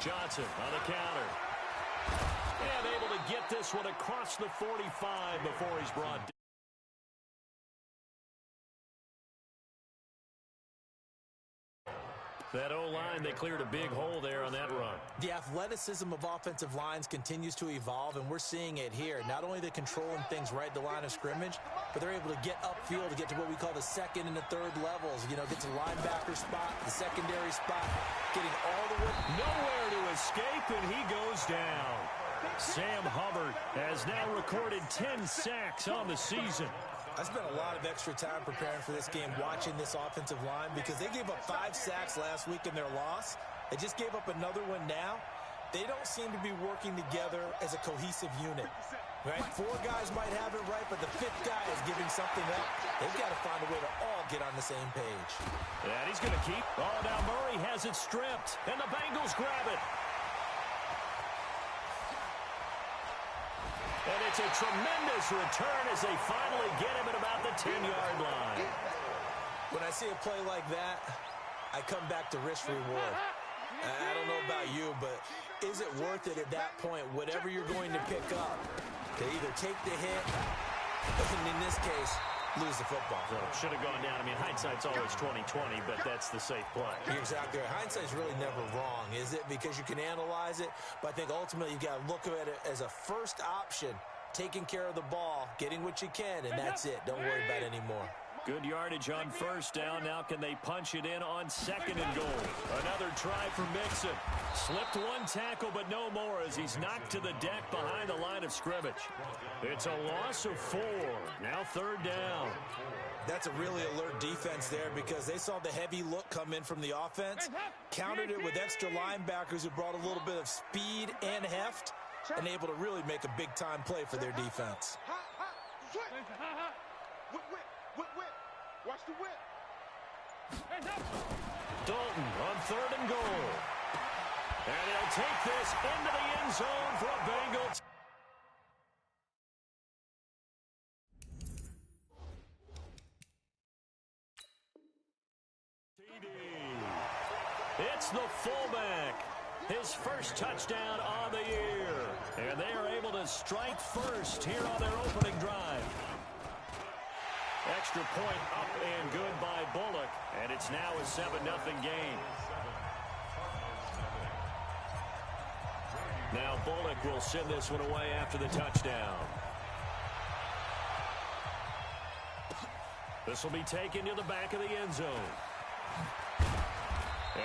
Johnson on the counter. And able to get this one across the 45 before he's brought down. That O-line, they cleared a big hole there on that run. The athleticism of offensive lines continues to evolve, and we're seeing it here. Not only they're controlling things right at the line of scrimmage, but they're able to get upfield to get to what we call the second and the third levels. You know, get to the linebacker spot, the secondary spot, getting all the way. Nowhere to escape, and he goes down. Sam Hubbard has now recorded 10 sacks on the season. I spent a lot of extra time preparing for this game, watching this offensive line, because they gave up 5 sacks last week in their loss. They just gave up another one now. They don't seem to be working together as a cohesive unit, right? 4 guys might have it right, but the 5th guy is giving something up. They've got to find a way to all get on the same page. And he's going to keep. Oh, now Murray has it stripped, and the Bengals grab it. And it's a tremendous return as they finally get him at about the 10-yard line. When I see a play like that, I come back to risk reward. I don't know about you, but is it worth it at that point, whatever you're going to pick up, to either take the hit, and in this case, lose the football? So should have gone down. I mean, hindsight's always 20/20, but that's the safe play. You're exactly right. Hindsight's really never wrong, is it? Because you can analyze it, but I think ultimately you got to look at it as a first option, taking care of the ball, getting what you can, and that's it. Don't worry about it anymore. Good yardage on first down. Now can they punch it in on second and goal? Another try for Mixon. Slipped one tackle, but no more as he's knocked to the deck behind the line of scrimmage. It's a loss of 4. Now third down. That's a really alert defense there because they saw the heavy look come in from the offense, countered it with extra linebackers who brought a little bit of speed and heft, and able to really make a big-time play for their defense. Watch the whip. Dalton on third and goal. And he'll take this into the end zone for a Bengals. It's the fullback. His first touchdown on the year. And they are able to strike first here on their opening drive. Extra point up and good by Bullock. And it's now a 7-0 game. Now Bullock will send this one away after the touchdown. This will be taken to the back of the end zone.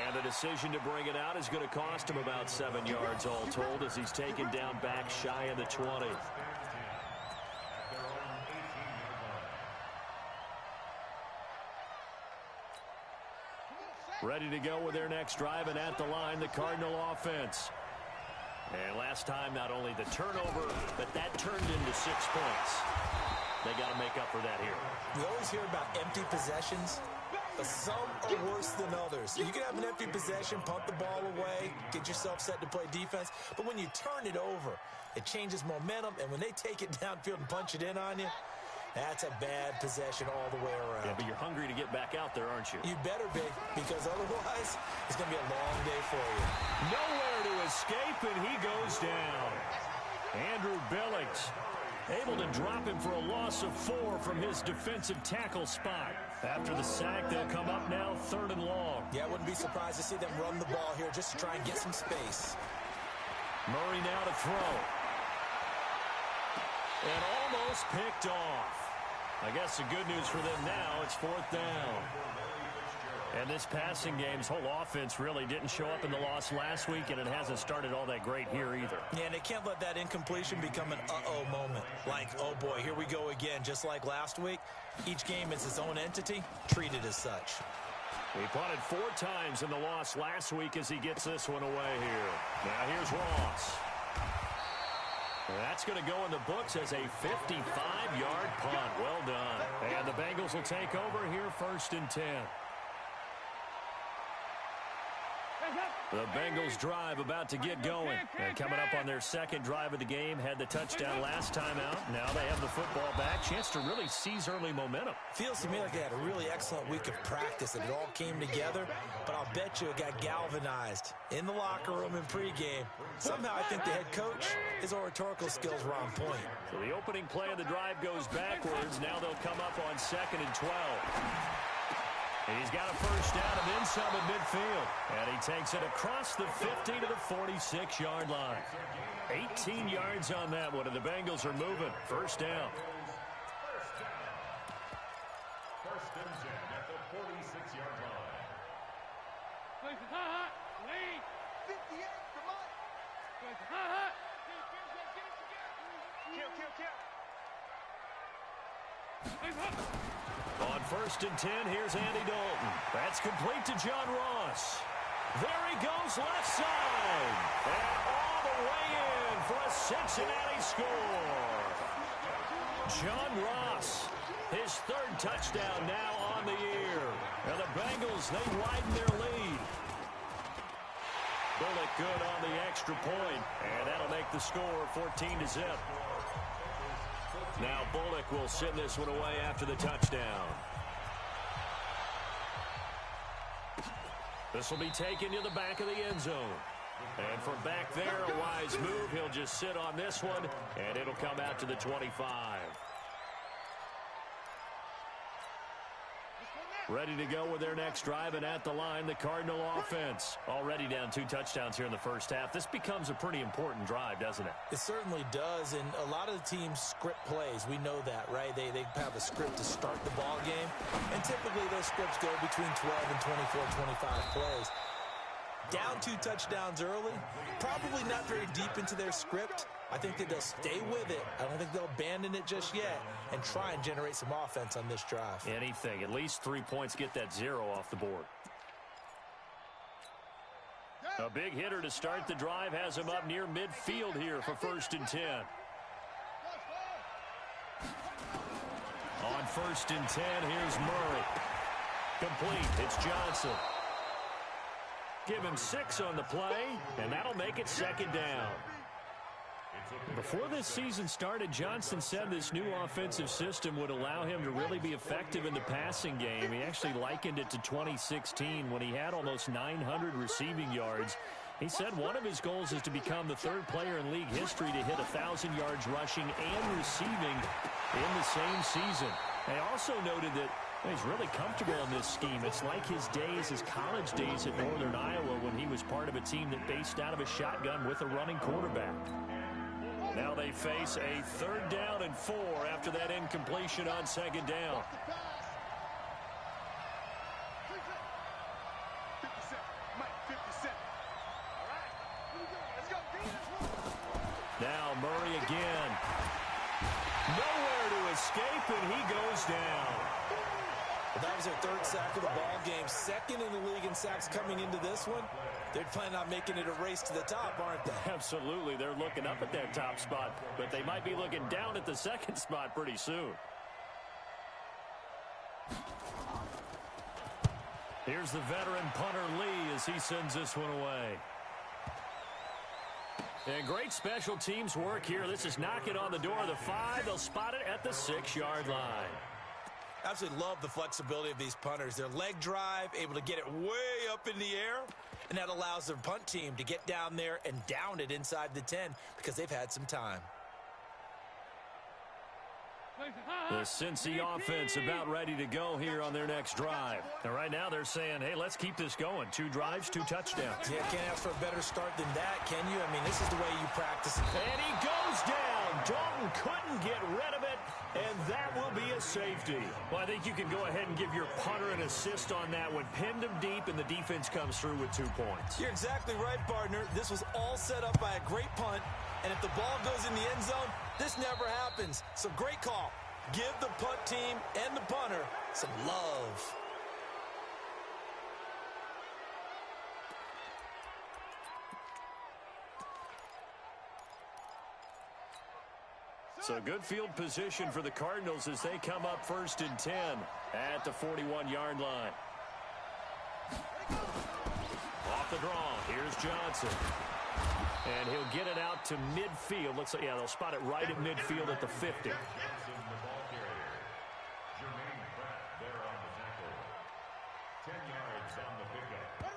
And the decision to bring it out is going to cost him about 7 yards all told as he's taken down back shy of the 20. Ready to go with their next drive, and at the line, the Cardinal offense. And last time, not only the turnover, but that turned into 6 points. They got to make up for that here. We always hear about empty possessions, but some are worse than others. You can have an empty possession, punt the ball away, get yourself set to play defense, but when you turn it over, it changes momentum, and when they take it downfield and punch it in on you, that's a bad possession all the way around. Yeah, but you're hungry to get back out there, aren't you? You better be, because otherwise it's going to be a long day for you. Nowhere to escape, and he goes down. Andrew Billings able to drop him for a loss of 4 from his defensive tackle spot. After the sack, they'll come up now 3rd and long. Yeah, I wouldn't be surprised to see them run the ball here just to try and get some space. Murray now to throw. And almost picked off. I guess the good news for them now, it's 4th down. And this passing game's whole offense really didn't show up in the loss last week, and it hasn't started all that great here either. Yeah, and they can't let that incompletion become an uh-oh moment. Like, oh boy, here we go again, just like last week. Each game is its own entity, treated as such. He punted 4 times in the loss last week as he gets this one away here. Now here's Ross. That's going to go in the books as a 55-yard punt. Well done. And the Bengals will take over here 1st and 10. The Bengals drive about to get going. And coming up on their second drive of the game, had the touchdown last time out. Now they have the football back. Chance to really seize early momentum. Feels to me like they had a really excellent week of practice and it all came together. But I'll bet you it got galvanized in the locker room in pregame. Somehow I think the head coach, his oratorical skills were on point. So the opening play of the drive goes backwards. Now they'll come up on 2nd and 12. And he's got a first down and then some at midfield. And he takes it across the 50 to the 46-yard line. 18 yards on that one, and the Bengals are moving. First down. First and 10 at the 46-yard line. Lead. 58, come on. Kill. On 1st and 10, here's Andy Dalton. That's complete to John Ross. There he goes left side. And all the way in for a Cincinnati score. John Ross, his 3rd touchdown now on the year. And the Bengals, they widen their lead. Bullock good on the extra point, and that'll make the score 14-0. Now Bullock will send this one away after the touchdown. This will be taken to the back of the end zone. And from back there, a wise move. He'll just sit on this one, and it'll come out to the 25. Ready to go with their next drive, and at the line, the Cardinal offense. Already down 2 touchdowns here in the first half. This becomes a pretty important drive, doesn't it? It certainly does, and a lot of the teams script plays. We know that, right? They have a script to start the ball game, and typically those scripts go between 12 and 24, 25 plays. Down 2 touchdowns early, probably not very deep into their script. I think that they'll stay with it. I don't think they'll abandon it just yet and try and generate some offense on this drive. Anything. At least 3 points, get that 0 off the board. A big hitter to start the drive has him up near midfield here for 1st and 10. On 1st and 10, here's Murray. Complete. It's Johnson. Give him 6 on the play, and that'll make it 2nd down. Before this season started, Johnson said this new offensive system would allow him to really be effective in the passing game. He actually likened it to 2016 when he had almost 900 receiving yards. He said one of his goals is to become the 3rd player in league history to hit 1,000 yards rushing and receiving in the same season. They also noted that he's really comfortable in this scheme. It's like his days, his college days at Northern Iowa when he was part of a team that based out of a shotgun with a running quarterback. Now they face a 3rd down and 4 after that incompletion on 2nd down. Now Murray again. Nowhere to escape, and he goes down. Well, that was their 3rd sack of the ball game. 2nd in the league in sacks coming into this one. They're planning on making it a race to the top, aren't they? Absolutely. They're looking up at that top spot, but they might be looking down at the 2nd spot pretty soon. Here's the veteran punter Lee as he sends this one away. And great special teams work here. This is knocking on the door of the 5. They'll spot it at the 6-yard line. Absolutely love the flexibility of these punters. Their leg drive, able to get it way up in the air, and that allows their punt team to get down there and down it inside the 10 because they've had some time. The Cincy offense about ready to go here on their next drive. And right now they're saying, hey, let's keep this going. 2 drives, 2 touchdowns. Yeah, can't ask for a better start than that, can you? I mean, this is the way you practice it. And he goes down. Dalton couldn't get rid of it, and that will be a safety. Well, I think you can go ahead and give your punter an assist on that one. Pinned him deep, and the defense comes through with 2 points. You're exactly right, partner. This was all set up by a great punt, and if the ball goes in the end zone, this never happens. So great call. Give the punt team and the punter some love. So good field position for the Cardinals as they come up 1st and 10 at the 41-yard line. Off the draw, here's Johnson. And he'll get it out to midfield. Looks like, yeah, they'll spot it right at midfield at the 50.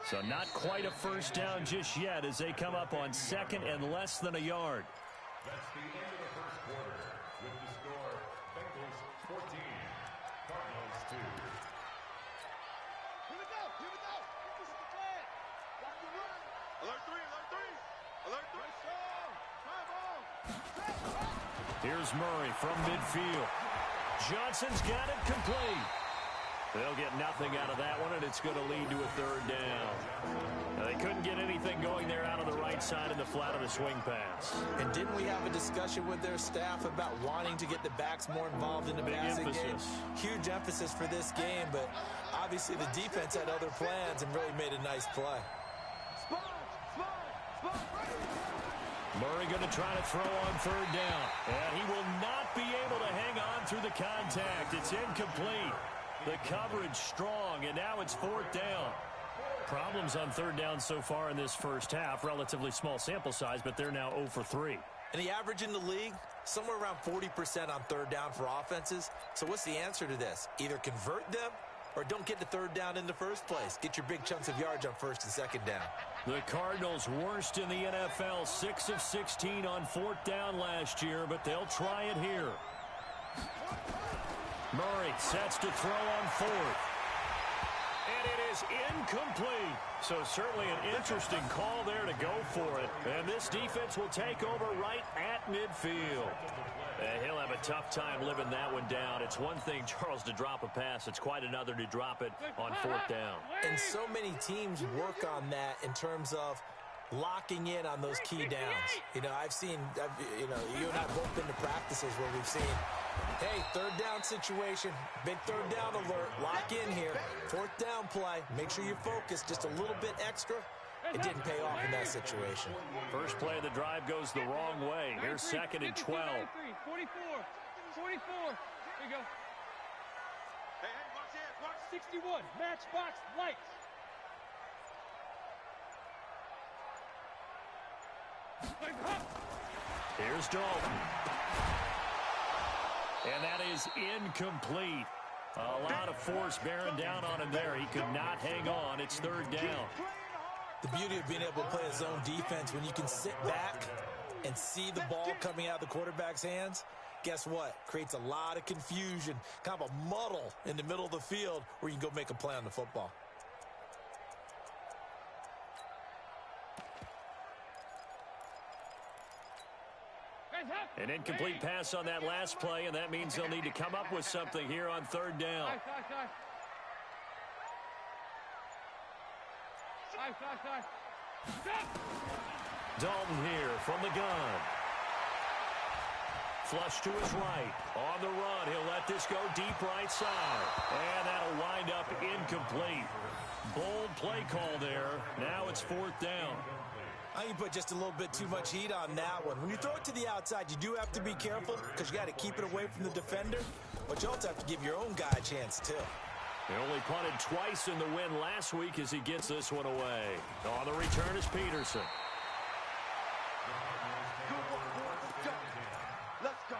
So not quite a first down just yet as they come up on second and less than a yard. That's the end of the first quarter with the score Bengals 14, Cardinals 2. Here we go. Here we go. This is the plan. Got the run. Alert 3. Alert 3. Alert 3. Time on. Here's Murray from midfield. Johnson's got it complete. They'll get nothing out of that one, and it's going to lead to a third down. Now, they couldn't get anything going there out of the right side in the flat of the swing pass. And didn't we have a discussion with their staff about wanting to get the backs more involved in the passing game? Huge emphasis for this game, but obviously the defense had other plans and really made a nice play. Murray going to try to throw on third down, and he will not be able to hang on through the contact. It's incomplete. The coverage strong, and now it's fourth down. Problems on third down so far in this first half. Relatively small sample size, but they're now 0 for 3. And the average in the league, somewhere around 40% on third down for offenses. So what's the answer to this? Either convert them or don't get the third down in the first place. Get your big chunks of yards on first and second down. The Cardinals worst in the NFL, 6 of 16 on fourth down last year, but they'll try it here. Murray sets to throw on fourth. And it is incomplete. So certainly an interesting call there to go for it. And this defense will take over right at midfield. And he'll have a tough time living that one down. It's one thing, Charles, to drop a pass. It's quite another to drop it on fourth down. And so many teams work on that in terms of locking in on those key downs. You know, you and I have both been to practices where we've seen, hey, third down situation, big third down alert, lock in here, fourth down play, make sure you focus just a little bit extra. It didn't pay off in that situation. First play of the drive goes the wrong way. Here's second and 12. 44. 44. Here you go. Hey, watch it. Watch 61. Matchbox lights. Here's Dalton. And that is incomplete. A lot of force bearing down on him there. He could not hang on. It's third down. The beauty of being able to play a zone defense when you can sit back and see the ball coming out of the quarterback's hands, guess what? Creates a lot of confusion, kind of a muddle in the middle of the field where you can go make a play on the football. An incomplete pass on that last play, and that means they'll need to come up with something here on third down. Dalton here from the gun. Flush to his right. On the run, he'll let this go deep right side. And that'll wind up incomplete. Bold play call there. Now it's fourth down. I think you put just a little bit too much heat on that one. When you throw it to the outside, you do have to be careful because you got to keep it away from the defender. But you also have to give your own guy a chance, too. He only punted twice in the win last week as he gets this one away. On the return is Peterson. Let's go.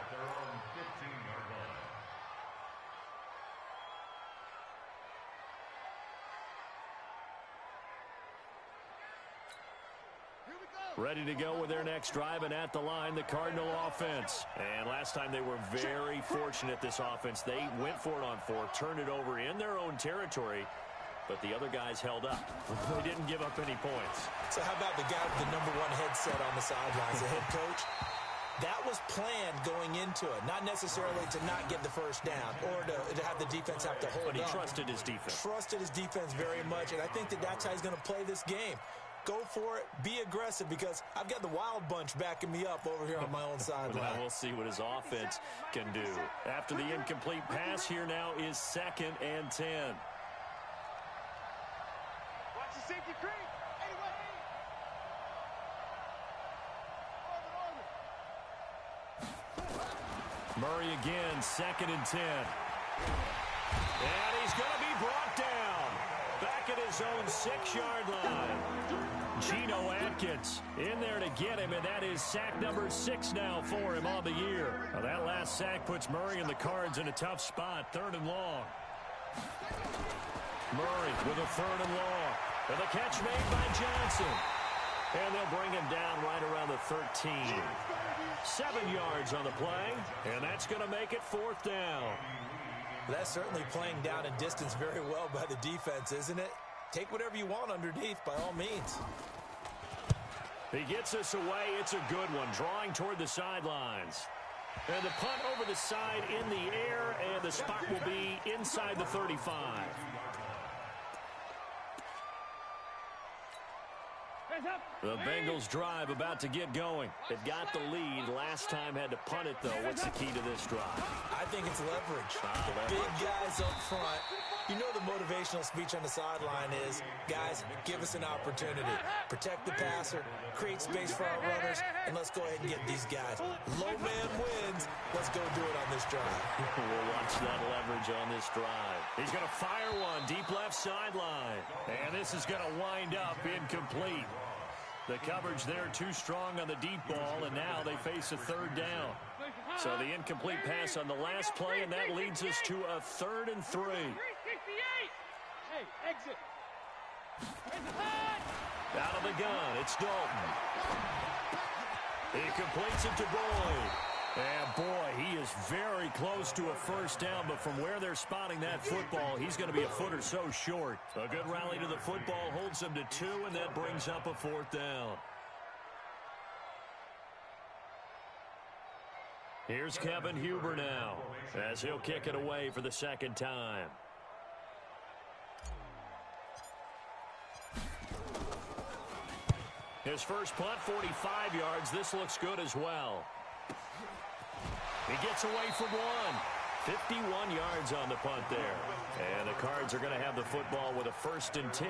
Ready to go with their next drive, and at the line, the Cardinal offense. And last time they were very fortunate, this offense. They went for it on fourth, turned it over in their own territory, but the other guys held up. They didn't give up any points. So how about the guy with the #1 headset on the sidelines, the head coach? That was planned going into it, not necessarily to not get the first down or to have the defense have to hold up. But he trusted his defense. Trusted his defense very much, and I think that's how he's going to play this game. Go for it, be aggressive, because I've got the wild bunch backing me up over here on my own sideline. Well, we'll see what his offense can do. After the incomplete pass, here now is 2nd and 10. Watch the safety creep. Murray again, 2nd and 10. And he's going to be brought down. Back at his his own 6-yard line. Geno Atkins in there to get him, and that is sack number 6 now for him on the year. Now that last sack puts Murray and the Cards in a tough spot, 3rd and long. Murray with a 3rd and long. And the catch made by Johnson. And they'll bring him down right around the 13. 7 yards on the play, and that's going to make it 4th down. That's certainly playing down and distance very well by the defense, isn't it? Take whatever you want underneath, by all means. He gets us away. It's a good one, drawing toward the sidelines. And the punt over the side in the air, and the spot will be inside the 35. The Bengals drive about to get going. They've got the lead. Last time had to punt it, though. What's the key to this drive? I think it's leverage. The big guys up front. You know the motivational speech on the sideline is, guys, give us an opportunity. Protect the passer, create space for our runners, and let's go ahead and get these guys. Low man wins. Let's go do it on this drive. We'll watch that leverage on this drive. He's going to fire one deep left sideline. And this is going to wind up incomplete. The coverage there too strong on the deep ball, and now they face a 3rd down. So the incomplete pass on the last play, and that leads us to a 3rd and 3. Hey, exit. Out of the gun, it's Dalton. He completes it to Boyd. And boy, he is very close to a 1st down, but from where they're spotting that football, he's going to be a foot or so short. A good rally to the football holds him to 2, and that brings up a 4th down. Here's Kevin Huber now, as he'll kick it away for the 2nd time. His first punt, 45 yards. This looks good as well. He gets away from one. 51 yards on the punt there. And the Cards are going to have the football with a 1st and 10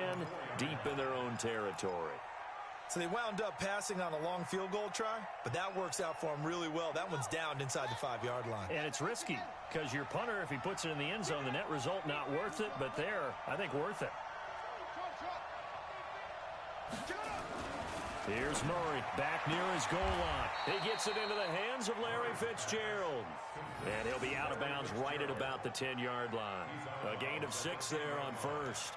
deep in their own territory. So they wound up passing on a long field goal try, but that works out for them really well. That one's down inside the 5-yard line. And it's risky because your punter, if he puts it in the end zone, the net result not worth it, but there, I think worth it. Here's Murray back near his goal line. He gets it into the hands of Larry Fitzgerald. And he'll be out of bounds right at about the 10-yard line. A gain of 6 there on 1st.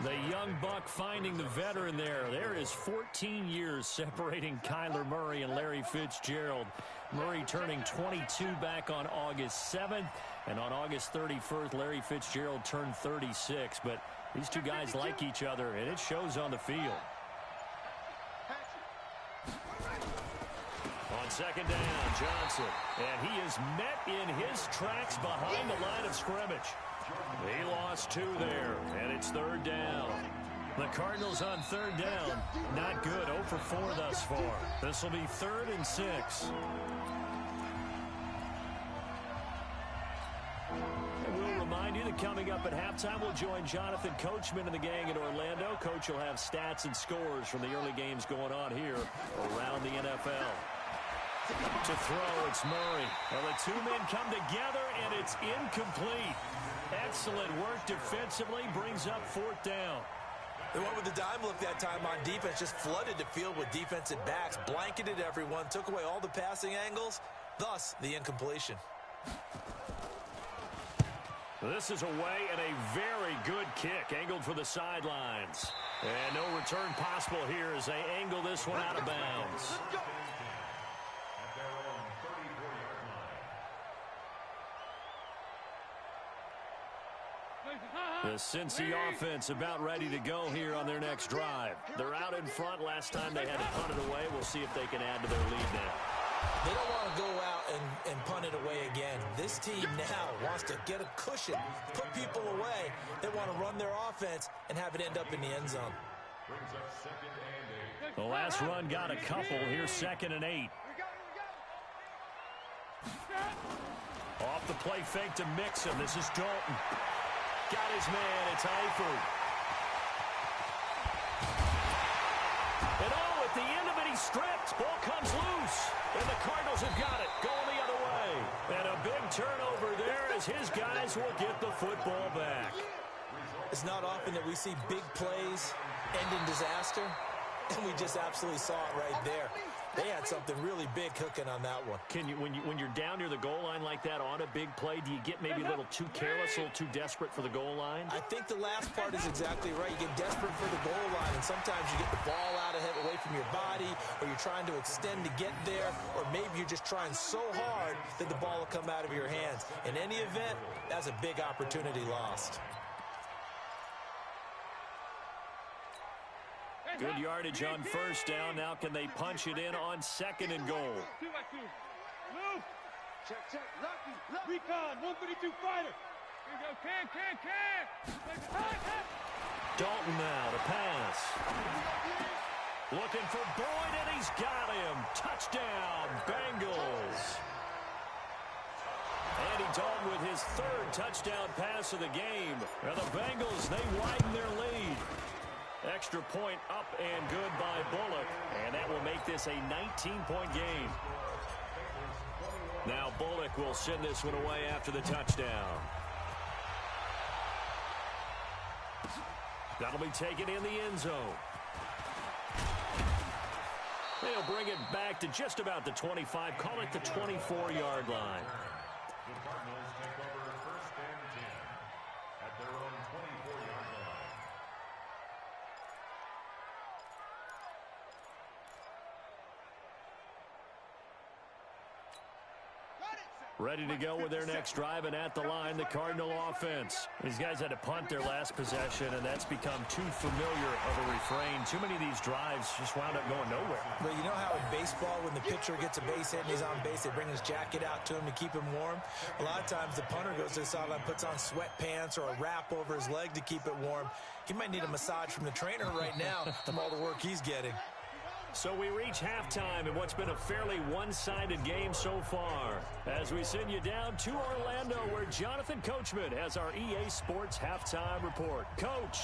The young buck finding the veteran there. There is 14 years separating Kyler Murray and Larry Fitzgerald. Murray turning 22 back on August 7th. And on August 31st, Larry Fitzgerald turned 36. But these two guys like each other, and it shows on the field. On 2nd down, Johnson. And he is met in his tracks behind the line of scrimmage. He lost 2 there, and it's 3rd down. The Cardinals on 3rd down. Not good. 0 for 4 thus far. This will be 3rd and 6. And we'll remind you that coming up at halftime, we'll join Jonathan Coachman and the gang in Orlando. Coach will have stats and scores from the early games going on here around the NFL. To throw, it's Murray. Well, the 2 men come together, and it's incomplete. Excellent work defensively, brings up 4th down. They went with the dime look that time on defense, just flooded the field with defensive backs, blanketed everyone, took away all the passing angles, thus the incompletion. This is away and a very good kick, angled for the sidelines. And no return possible here as they angle this one out of bounds. The Cincy offense about ready to go here on their next drive. They're out in front. Last time they had to punt it away. We'll see if they can add to their lead now. They don't want to go out and punt it away again. This team now wants to get a cushion, put people away. They want to run their offense and have it end up in the end zone. The last run got a couple. Here's 2nd and 8. Off the play fake to Mixon. This is Dalton. Got his man. It's Eifert. And at the end of it, he stripped. Ball comes loose. And the Cardinals have got it. Going the other way. And a big turnover there as his guys will get the football back. It's not often that we see big plays end in disaster, and we just absolutely saw it right there. They had something really big cooking on that one. Can you, when you're down near the goal line like that on a big play, do you get maybe a little too careless, a little too desperate for the goal line? I think the last part is exactly right. You get desperate for the goal line, and sometimes you get the ball out ahead, away from your body, or you're trying to extend to get there, or maybe you're just trying so hard that the ball will come out of your hands. In any event, that's a big opportunity lost. Good yardage on first down. Now can they punch it in on second and goal? 2x2. Move. Check. Lucky. Recon. 132 fighter. Here we go. Can. Dalton now to pass. Looking for Boyd, and he's got him. Touchdown, Bengals. Andy Dalton with his third touchdown pass of the game. Now the Bengals, they widen their lead. Extra point up and good by Bullock, and that will make this a 19-point game. Now Bullock will send this one away after the touchdown. That'll be taken in the end zone. They'll bring it back to just about the 25, call it the 24-yard line. The Cardinals take over first and 10 at their own 24-yard line. Ready to go with their next drive, and at the line, the Cardinal offense. These guys had to punt their last possession, and that's become too familiar of a refrain. Too many of these drives just wound up going nowhere. Well, you know how in baseball, when the pitcher gets a base hit and he's on base, they bring his jacket out to him to keep him warm? A lot of times the punter goes to the sideline, puts on sweatpants or a wrap over his leg to keep it warm. He might need a massage from the trainer right now from all the work he's getting. So we reach halftime in what's been a fairly one-sided game so far. As we send you down to Orlando, where Jonathan Coachman has our EA Sports halftime report. Coach,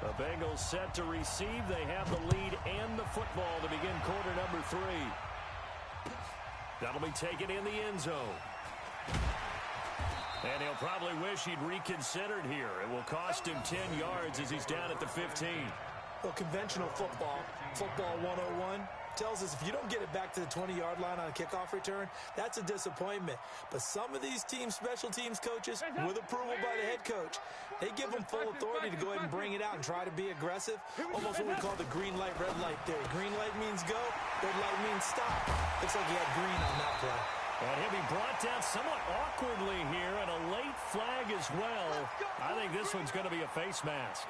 the Bengals set to receive. They have the lead and the football to begin quarter number 3. That'll be taken in the end zone. And he'll probably wish he'd reconsidered here. It will cost him 10 yards as he's down at the 15. Well, conventional football 101, tells us if you don't get it back to the 20-yard line on a kickoff return, that's a disappointment. But some of these teams, special teams coaches, with approval by the head coach, they give them full authority to go ahead and bring it out and try to be aggressive. Almost what we call the green light, red light theory. Green light means go, red light means stop. Looks like he had green on that play. And he'll be brought down somewhat awkwardly here, and a late flag as well. I think this one's going to be a face mask.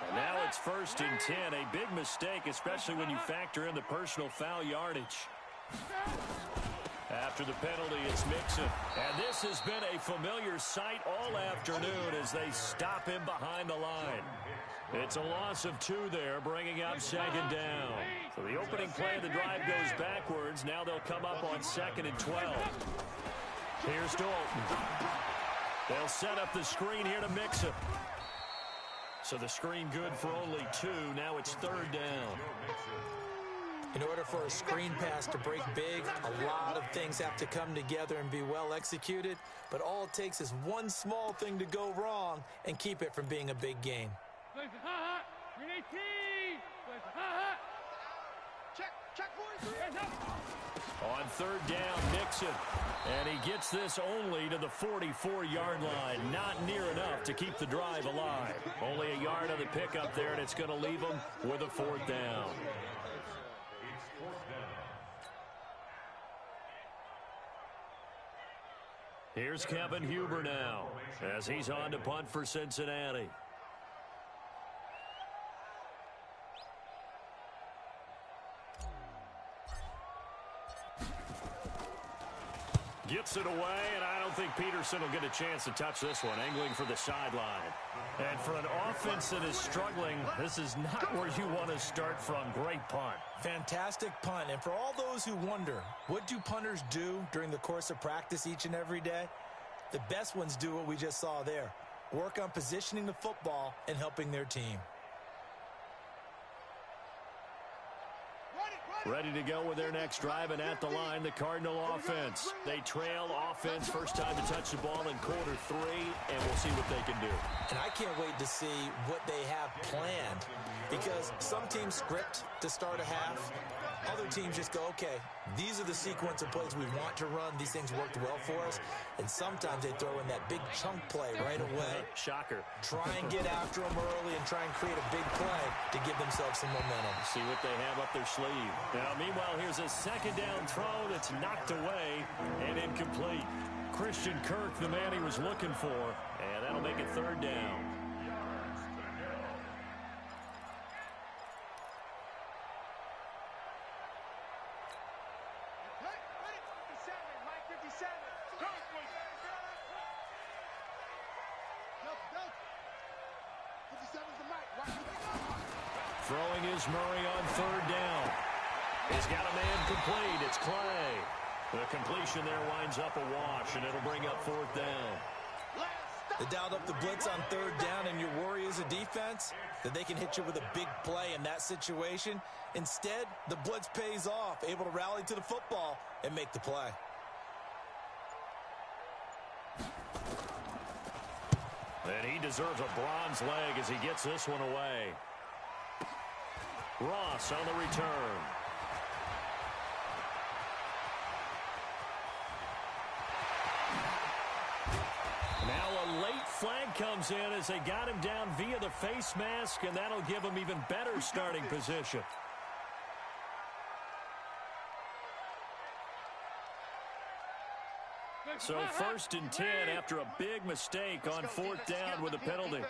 And now it's first and 10. A big mistake, especially when you factor in the personal foul yardage. After the penalty, it's Mixon. And this has been a familiar sight all afternoon as they stop him behind the line. It's a loss of 2 there, bringing up second down. So the opening play of the drive goes backwards. Now they'll come up on second and 12. Here's Dalton. They'll set up the screen here to Mixon. So the screen good for only 2. Now it's third down. In order for a screen pass to break big, a lot of things have to come together and be well executed. But all it takes is one small thing to go wrong and keep it from being a big game. On third down, Nixon. And he gets this only to the 44-yard line. Not near enough to keep the drive alive. Only a yard on the pickup there, and it's going to leave them with a fourth down. Here's Kevin Huber now as he's on to punt for Cincinnati. Gets it away, and I don't think Peterson will get a chance to touch this one, angling for the sideline. And for an offense that is struggling, this is not where you want to start from. Great punt. Fantastic punt. And for all those who wonder, what do punters do during the course of practice each and every day? The best ones do what we just saw there. Work on positioning the football and helping their team. Ready to go with their next drive, and at the line, the Cardinal offense. They trail offense, first time to touch the ball in quarter 3, and we'll see what they can do. And I can't wait to see what they have planned, because some teams script to start a half. Other teams just go, okay, these are the sequence of plays we want to run. These things worked well for us. And sometimes they throw in that big chunk play right away. Shocker. Try and get after them early and try and create a big play to give themselves some momentum. See what they have up their sleeve. Now, meanwhile, here's a second down throw that's knocked away and incomplete. Christian Kirk, the man he was looking for, and that'll make it third down. Throwing is Murray on third down. He's got a man complete. It's Clay. The completion there winds up a wash, and it'll bring up fourth down. They dialed up the blitz on third down, and your worry as a defense that they can hit you with a big play in that situation. Instead, the blitz pays off, able to rally to the football and make the play. And he deserves a bronze leg as he gets this one away. Ross on the return. Now a late flag comes in as they got him down via the face mask, and that'll give him even better starting position. So 1st and 10 after a big mistake on fourth down with a penalty.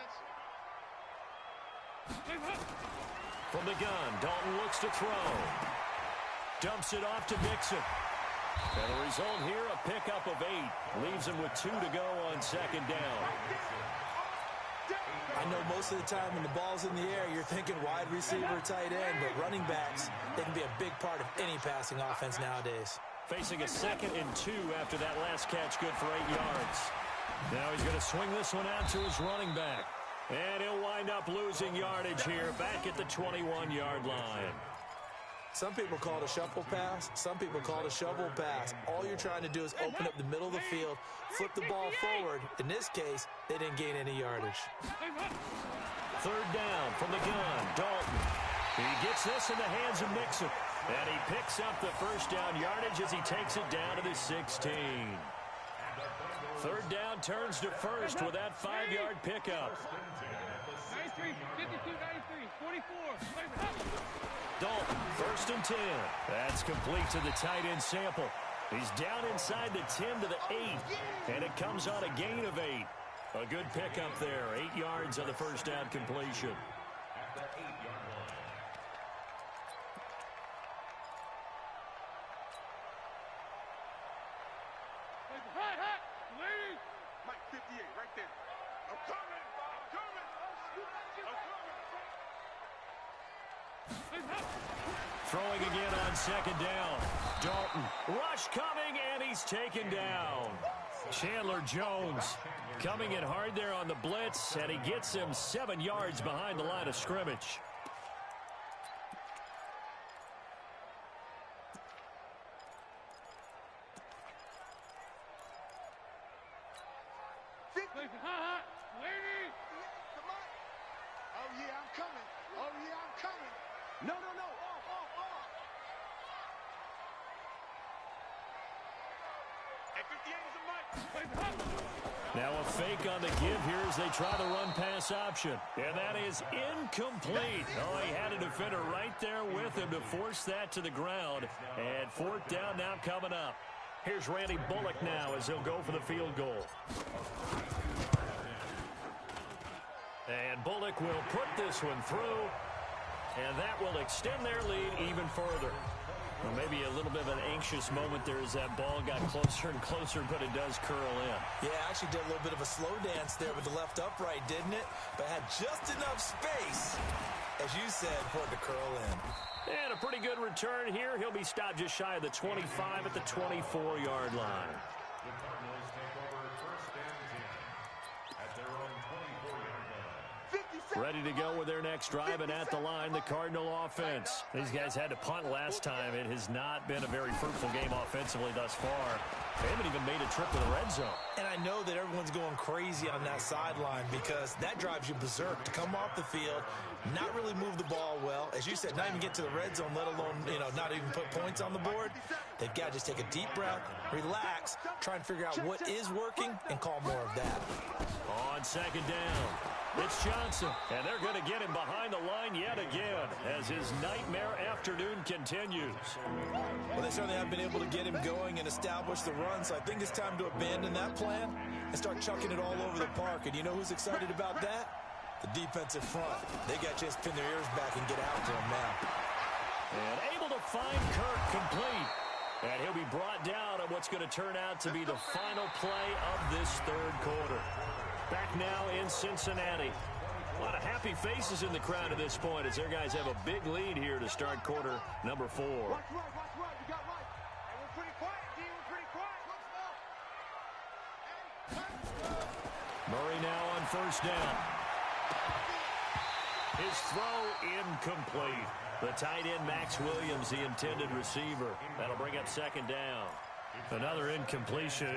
From the gun, Dalton looks to throw. Dumps it off to Mixon. And the result here, a pickup of 8. Leaves him with 2 to go on second down. I know most of the time when the ball's in the air, you're thinking wide receiver, tight end, but running backs, they can be a big part of any passing offense nowadays. Facing a 2nd and 2 after that last catch, good for 8 yards. Now he's going to swing this one out to his running back. And he'll wind up losing yardage here back at the 21-yard line. Some people call it a shuffle pass. Some people call it a shovel pass. All you're trying to do is open up the middle of the field, flip the ball forward. In this case, they didn't gain any yardage. Third down from the gun, Dalton. He gets this in the hands of Mixon. And he picks up the first down yardage as he takes it down to the 16. Third down turns to first with that 5-yard pickup. 93, 52, 93, 44. Dalton, 1st and 10. That's complete to the tight end Sample. He's down inside the 10 to the 8. And it comes on a gain of 8. A good pickup there. 8 yards on the first down completion. Mike 58, right there. I'm coming. Throwing again on second down. Dalton, rush coming, and he's taken down. Chandler Jones coming in hard there on the blitz, and he gets him 7 yards behind the line of scrimmage. Now a fake on the give here as they try the run-pass option. And that is incomplete. Oh, he had a defender right there with him to force that to the ground. And fourth down now coming up. Here's Randy Bullock now as he'll go for the field goal. And Bullock will put this one through. And that will extend their lead even further. Well, maybe a little bit of an anxious moment there as that ball got closer and closer, but it does curl in. Yeah, actually did a little bit of a slow dance there with the left upright, didn't it? But had just enough space, as you said, for it to curl in. And a pretty good return here. He'll be stopped just shy of the 25 at the 24-yard line. The Cardinals take over 1st and 10 at their own 24-yard line. 57! Ready to go with their next drive, and at the line, the Cardinal offense. These guys had to punt last time. It has not been a very fruitful game offensively thus far. They haven't even made a trip to the red zone. And I know that everyone's going crazy on that sideline because that drives you berserk to come off the field, not really move the ball well. As you said, not even get to the red zone, let alone, not even put points on the board. They've got to just take a deep breath, relax, try and figure out what is working, and call more of that. On second down, it's Johnson, and they're going to get him behind the line yet again as his nightmare afternoon continues. Well, they certainly have been able to get him going and establish the run, so I think it's time to abandon that plan and start chucking it all over the park. And you know who's excited about that? The defensive front. They got to just pin their ears back and get after him now. And able to find Kirk complete. And he'll be brought down on what's going to turn out to be the final play of this third quarter. Back now in Cincinnati. A lot of happy faces in the crowd at this point as their guys have a big lead here to start quarter number 4. Watch right. You got right. Hey, we're pretty quiet, D. We're pretty quiet. Murray now on first down. His throw incomplete. The tight end, Max Williams, the intended receiver. That'll bring up second down. Another incompletion.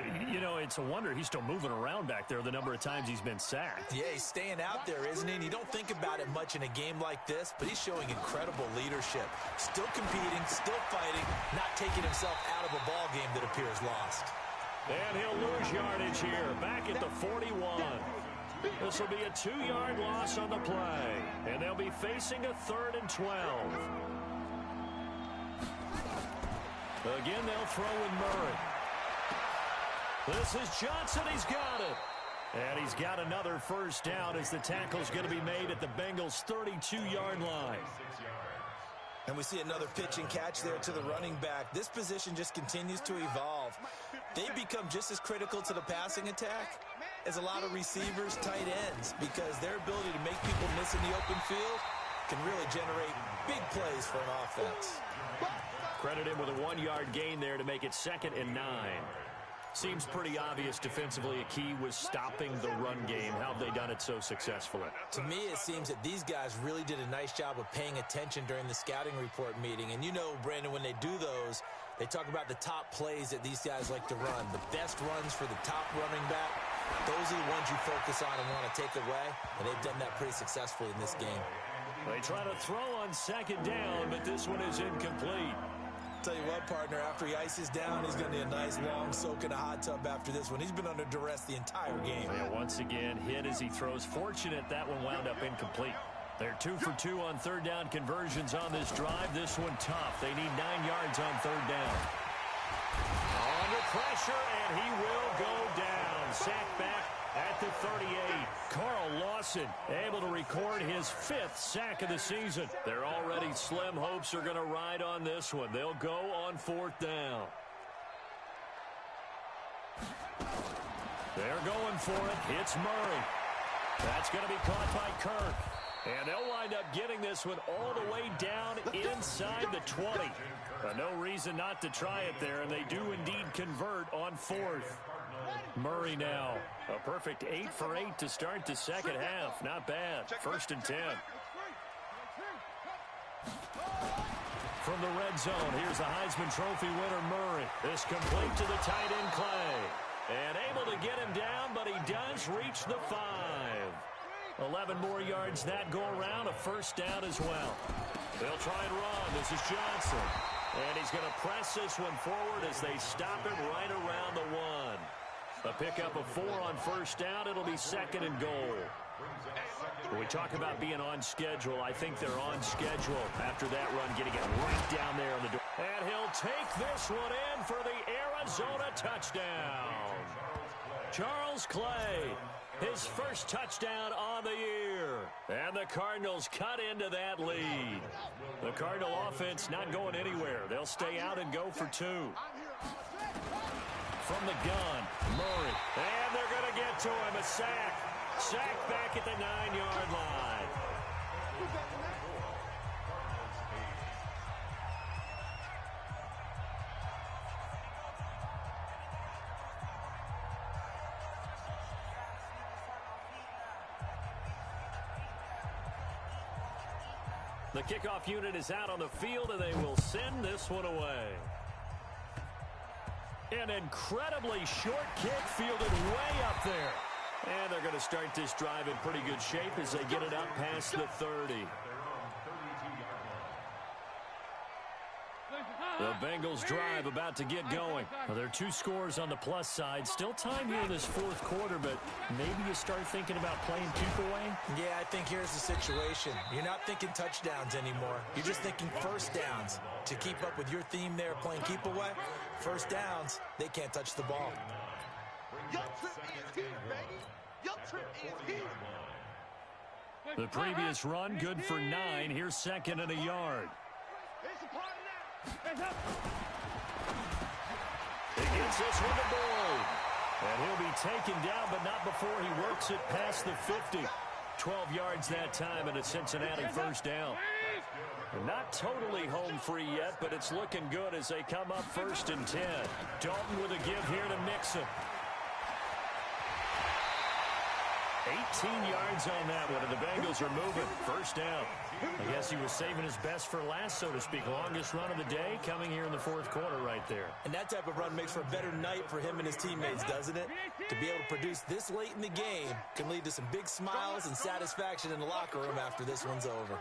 It's a wonder he's still moving around back there the number of times he's been sacked. Yeah, he's staying out there, isn't he? And you don't think about it much in a game like this, but he's showing incredible leadership. Still competing, still fighting, not taking himself out of a ball game that appears lost. And he'll lose yardage here, back at the 41. This will be a 2-yard loss on the play, and they'll be facing a 3rd and 12. Again, they'll throw in Murray. This is Johnson. He's got it. And he's got another first down as the tackle's going to be made at the Bengals' 32-yard line. And we see another pitch and catch there to the running back. This position just continues to evolve. They become just as critical to the passing attack as a lot of receivers, tight ends, because their ability to make people miss in the open field can really generate big plays for an offense. Credit him with a 1-yard gain there to make it 2nd and 9. Seems pretty obvious defensively a key was stopping the run game. How have they done it so successfully? To me, it seems that these guys really did a nice job of paying attention during the scouting report meeting. And Brandon, when they do those, they talk about the top plays that these guys like to run. The best runs for the top running back, those are the ones you focus on and want to take away. And they've done that pretty successfully in this game. They try to throw on second down, but this one is incomplete. Tell you what, partner, after he ices down, he's going to need a nice long soak in a hot tub after this one. He's been under duress the entire game. Yeah, once again, hit as he throws. Fortunate that one wound up incomplete. They're 2 for 2 on third down conversions on this drive. This one tough. They need 9 yards on third down. Under pressure, and he will go down. Sacked back at the 38. Carl Lawson able to record his 5th sack of the season. Their already slim hopes are going to ride on this one. They'll go on 4th down. They're going for it. It's Murray. That's going to be caught by Kirk. And they'll wind up getting this one all the way down inside the 20. No reason not to try it there, and they do indeed convert on 4th. Murray now. A perfect 8 for 8 to start the second half. Not bad. 1st and 10. From the red zone, here's the Heisman Trophy winner, Murray. This complete to the tight end, Clay. And able to get him down, but he does reach the 5. 11 more yards that go around. A first down as well. They'll try and run. This is Johnson. And he's going to press this one forward as they stop him right around the 1. A pickup of 4 on first down. It'll be 2nd and goal. When we talk about being on schedule, I think they're on schedule after that run, getting it right down there on the door. And he'll take this one in for the Arizona touchdown. Charles Clay, his first touchdown on the year. And the Cardinals cut into that lead. The Cardinal offense not going anywhere. They'll stay out and go for 2. From the gun, Murray. And they're going to get to him. A sack. Sack back at the 9-yard line. The kickoff unit is out on the field, and they will send this one away. An incredibly short kick fielded way up there. And they're going to start this drive in pretty good shape as they get it up past the 30. The Bengals drive about to get going. Well, there are 2 scores on the plus side. Still time here in this fourth quarter, but maybe you start thinking about playing keep away? Yeah, I think here's the situation. You're not thinking touchdowns anymore. You're just thinking first downs. To keep up with your theme there playing keep away, first downs, they can't touch the ball. Your trip is here, baby. Your trip is here. The previous run, good for 9. Here's second and a yard. It's a party now. Hands up. He gets this one to Boyd. And he'll be taken down, but not before he works it past the 50. 12 yards that time, and a Cincinnati first down. Not totally home free yet, but it's looking good as they come up first and 10. Dalton with a give here to Mixon. 18 yards on that one, and the Bengals are moving. First down. I guess he was saving his best for last, so to speak. Longest run of the day coming here in the fourth quarter right there. And that type of run makes for a better night for him and his teammates, doesn't it? To be able to produce this late in the game can lead to some big smiles and satisfaction in the locker room after this one's over.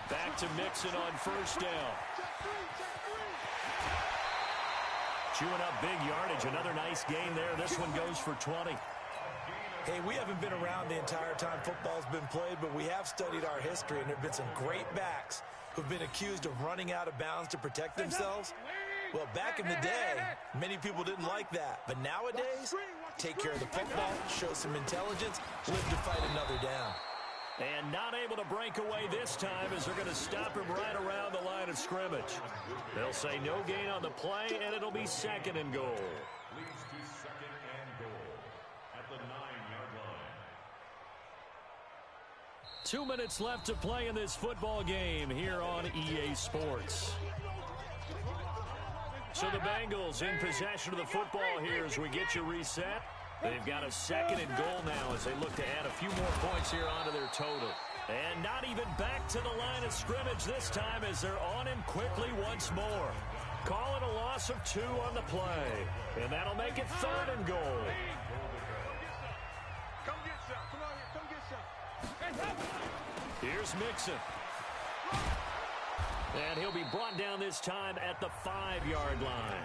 Back to Mixon on first down. Chewing up big yardage. Another nice gain there. This one goes for 20. Hey, we haven't been around the entire time football's been played, but we have studied our history, and there have been some great backs who've been accused of running out of bounds to protect themselves. Well, back in the day, many people didn't like that. But nowadays, take care of the football, show some intelligence, live to fight another down. And not able to break away this time as they're going to stop him right around the line of scrimmage. They'll say no gain on the play, and it'll be second and goal. Leads to second and goal at the 9-yard line. 2 minutes left to play in this football game here on EA Sports. So the Bengals in possession of the football here as we get you reset. They've got a second and goal now as they look to add a few more points here onto their total. And not even back to the line of scrimmage this time as they're on him quickly once more. Call it a loss of 2 on the play. And that'll make it third and goal. Come get some. Come on here. Come get some. Hands up. Here's Mixon. And he'll be brought down this time at the 5-yard line.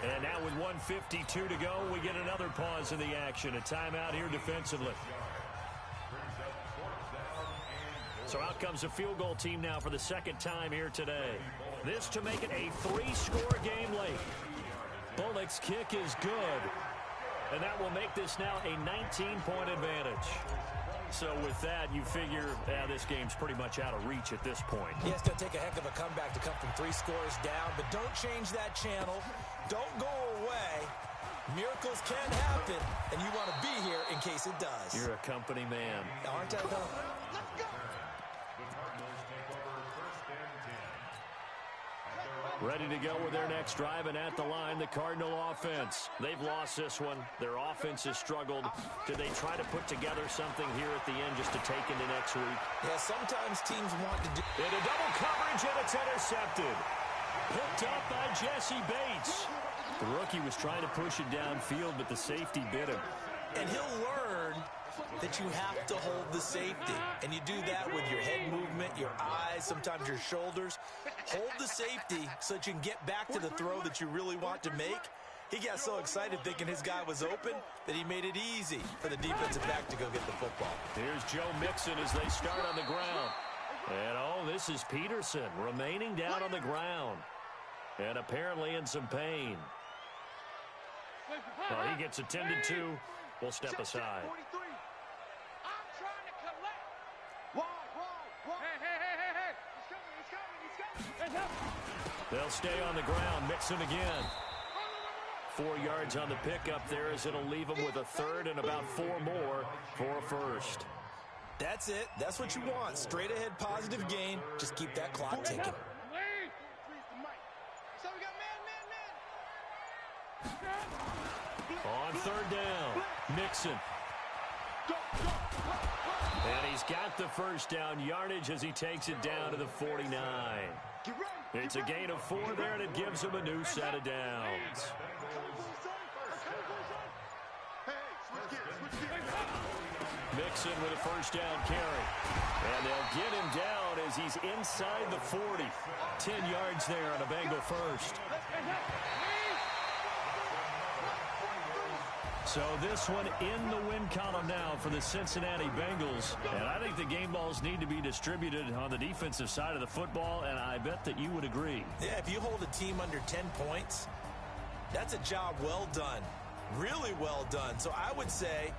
And now with 1:52 to go, we get another pause in the action. A timeout here defensively. So out comes a field goal team now for the second time here today. This to make it a 3-score game late. Bullock's kick is good. And that will make this now a 19-point advantage. So with that, you figure this game's pretty much out of reach at this point. Yeah, it's going to take a heck of a comeback to come from 3 scores down, but don't change that channel. Don't go away. Miracles can happen, and you want to be here in case it does. You're a company man. Aren't I, though? Let's go. The Cardinals take over first and 10. Ready to go with their next drive, and at the line, the Cardinal offense. They've lost this one. Their offense has struggled. Do they try to put together something here at the end just to take into next week? Yeah, sometimes teams want to do... Into double coverage, and it's intercepted. Picked up by Jesse Bates. The rookie was trying to push it downfield, but the safety bit him. And he'll learn that you have to hold the safety. And you do that with your head movement, your eyes, sometimes your shoulders. Hold the safety so that you can get back to the throw that you really want to make. He got so excited thinking his guy was open that he made it easy for the defensive back to go get the football. Here's Joe Mixon as they start on the ground. And, this is Peterson remaining down on the ground. And apparently in some pain. Well, he gets attended to. We'll step aside. 43. I'm trying to collect. Whoa. Hey. He's coming. Hands up. They'll stay on the ground. Mixon again. 4 yards on the pickup there as it'll leave him with a third and about 4 more for a first. That's it. That's what you want. Straight ahead positive gain. Just keep that clock ticking. So we got man. On third down, Mixon. And He's got the first down yardage as he takes it down to the 49. It's a gain of 4 there, and it gives him a new set of downs. Mixon with a first down carry. And they'll get him down as he's inside the 40. 10 yards there on a Bengal first. So this one in the win column now for the Cincinnati Bengals. And I think the game balls need to be distributed on the defensive side of the football, and I bet that you would agree. Yeah, if you hold a team under 10 points, that's a job well done. Really well done. So I would say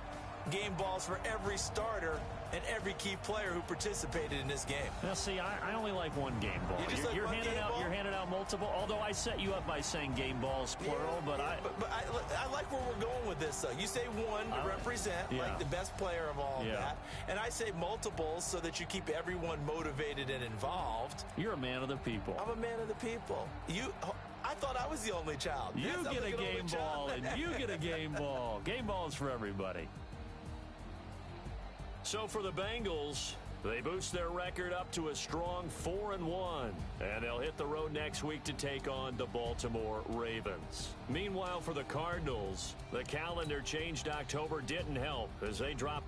game balls for every starter and every key player who participated in this game. Now, see, I only like one game ball. You're handing out multiple, although I set you up by saying game balls, plural, but I like where we're going with this, though. You say one to represent, like the best player of all of that, and I say multiples so that you keep everyone motivated and involved. You're a man of the people. I'm a man of the people. I thought I was the only child. You get a game ball, and you get a game ball. Game balls for everybody. So for the Bengals, they boost their record up to a strong 4-1, and they'll hit the road next week to take on the Baltimore Ravens. Meanwhile, for the Cardinals, the calendar changed October didn't help as they dropped